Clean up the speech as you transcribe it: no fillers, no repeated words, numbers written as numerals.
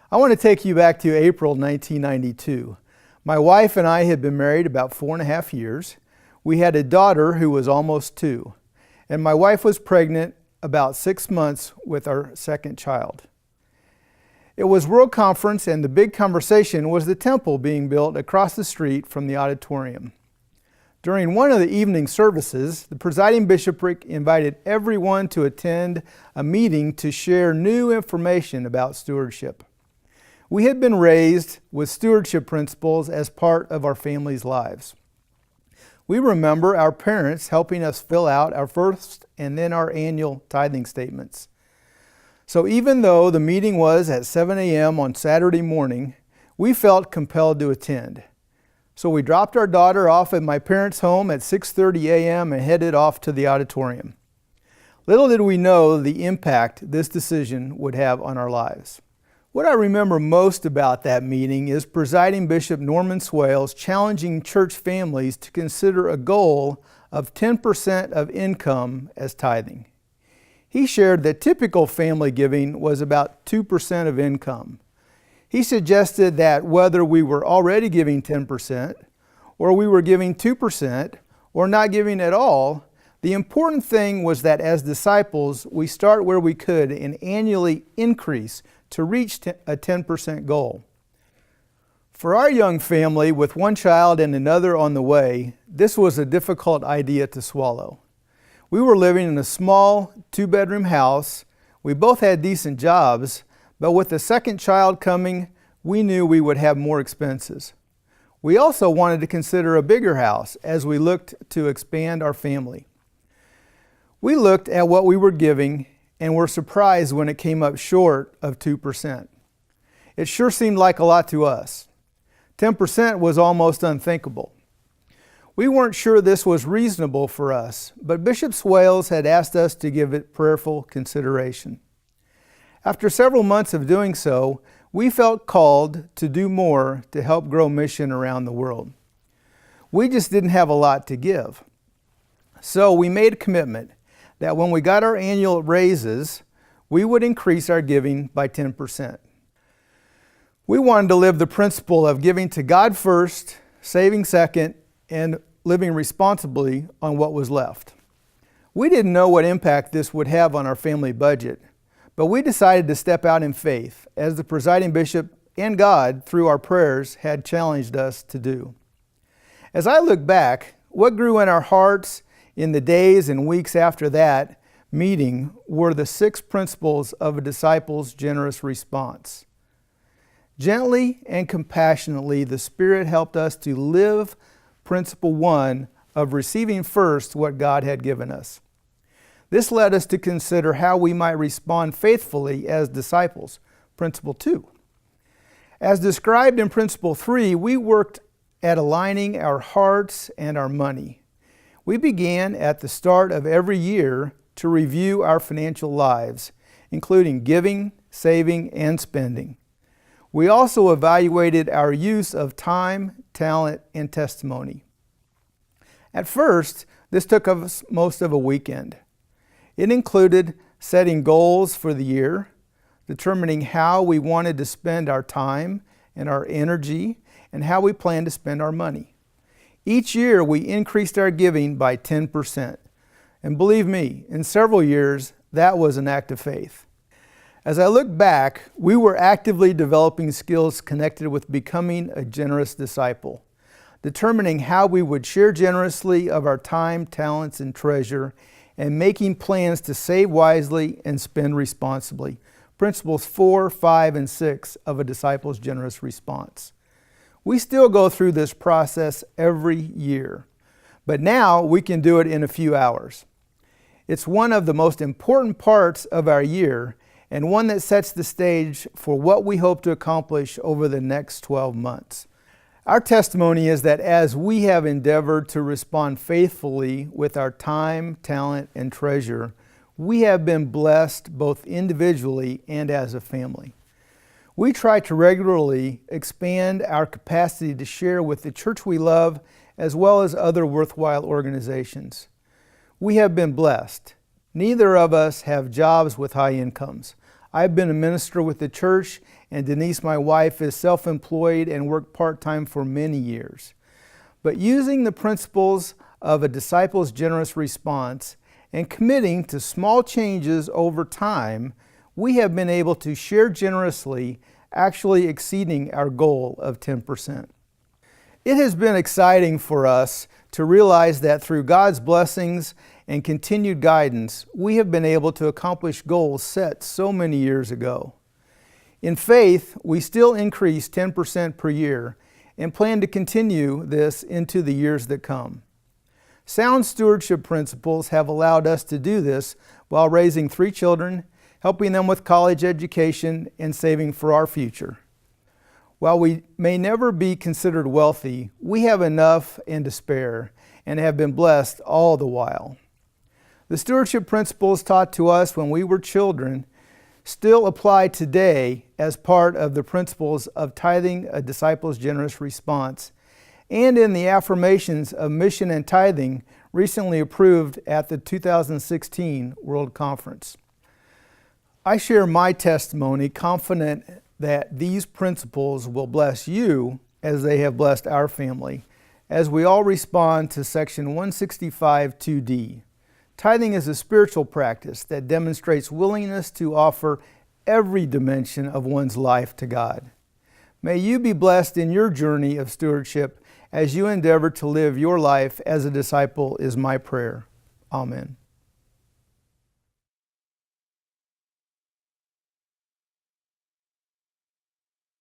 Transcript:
I want to take you back to April 1992. My wife and I had been married about 4.5 years. We had a daughter who was almost 2, and my wife was pregnant about 6 months with our second child. It was World Conference, and the big conversation was the temple being built across the street from the auditorium. During one of the evening services, the presiding bishopric invited everyone to attend a meeting to share new information about stewardship. We had been raised with stewardship principles as part of our family's lives. We remember our parents helping us fill out our first and then our annual tithing statements. So even though the meeting was at 7 a.m. on Saturday morning, we felt compelled to attend. So we dropped our daughter off at my parents' home at 6:30 a.m. and headed off to the auditorium. Little did we know the impact this decision would have on our lives. What I remember most about that meeting is Presiding Bishop Norman Swales challenging church families to consider a goal of 10% of income as tithing. He shared that typical family giving was about 2% of income. He suggested that whether we were already giving 10%, or we were giving 2%, or not giving at all, the important thing was that as disciples, we start where we could and annually increase to reach a 10% goal. For our young family, with one child and another on the way, this was a difficult idea to swallow. We were living in a small 2-bedroom house. We both had decent jobs, but with the second child coming, we knew we would have more expenses. We also wanted to consider a bigger house as we looked to expand our family. We looked at what we were giving and were surprised when it came up short of 2%. It sure seemed like a lot to us. 10% was almost unthinkable. We weren't sure this was reasonable for us, but Bishop Swales had asked us to give it prayerful consideration. After several months of doing so, we felt called to do more to help grow mission around the world. We just didn't have a lot to give. So we made a commitment that when we got our annual raises, we would increase our giving by 10%. We wanted to live the principle of giving to God first, saving second, and living responsibly on what was left. We didn't know what impact this would have on our family budget, but we decided to step out in faith, as the presiding bishop and God, through our prayers, had challenged us to do. As I look back, what grew in our hearts in the days and weeks after that meeting were the 6 principles of a disciple's generous response. Gently and compassionately, the Spirit helped us to live principle 1 of receiving first what God had given us. This led us to consider how we might respond faithfully as disciples, principle 2. As described in principle 3, we worked at aligning our hearts and our money. We began at the start of every year to review our financial lives, including giving, saving, and spending. We also evaluated our use of time, talent, and testimony. At first, this took us most of a weekend. It included setting goals for the year, determining how we wanted to spend our time and our energy, and how we planned to spend our money. Each year, we increased our giving by 10%. And believe me, in several years, that was an act of faith. As I look back, we were actively developing skills connected with becoming a generous disciple, determining how we would share generously of our time, talents, and treasure, and making plans to save wisely and spend responsibly. Principles 4, 5, and 6 of a disciple's generous response. We still go through this process every year, but now we can do it in a few hours. It's one of the most important parts of our year, and one that sets the stage for what we hope to accomplish over the next 12 months. Our testimony is that as we have endeavored to respond faithfully with our time, talent, and treasure, we have been blessed both individually and as a family. We try to regularly expand our capacity to share with the church we love, as well as other worthwhile organizations. We have been blessed. Neither of us have jobs with high incomes. I've been a minister with the church, and Denise, my wife, is self-employed and worked part-time for many years. But using the principles of a disciple's generous response and committing to small changes over time, we have been able to share generously, actually exceeding our goal of 10%. It has been exciting for us to realize that through God's blessings and continued guidance, we have been able to accomplish goals set so many years ago. In faith, we still increase 10% per year and plan to continue this into the years that come. Sound stewardship principles have allowed us to do this while raising 3 children, helping them with college education, and saving for our future. While we may never be considered wealthy, we have enough and to spare, and have been blessed all the while. The stewardship principles taught to us when we were children still apply today as part of the principles of tithing a disciple's generous response, and in the affirmations of mission and tithing recently approved at the 2016 World Conference. I share my testimony confident that these principles will bless you as they have blessed our family, as we all respond to Section 165(2)(d). Tithing is a spiritual practice that demonstrates willingness to offer every dimension of one's life to God. May you be blessed in your journey of stewardship as you endeavor to live your life as a disciple is my prayer. Amen.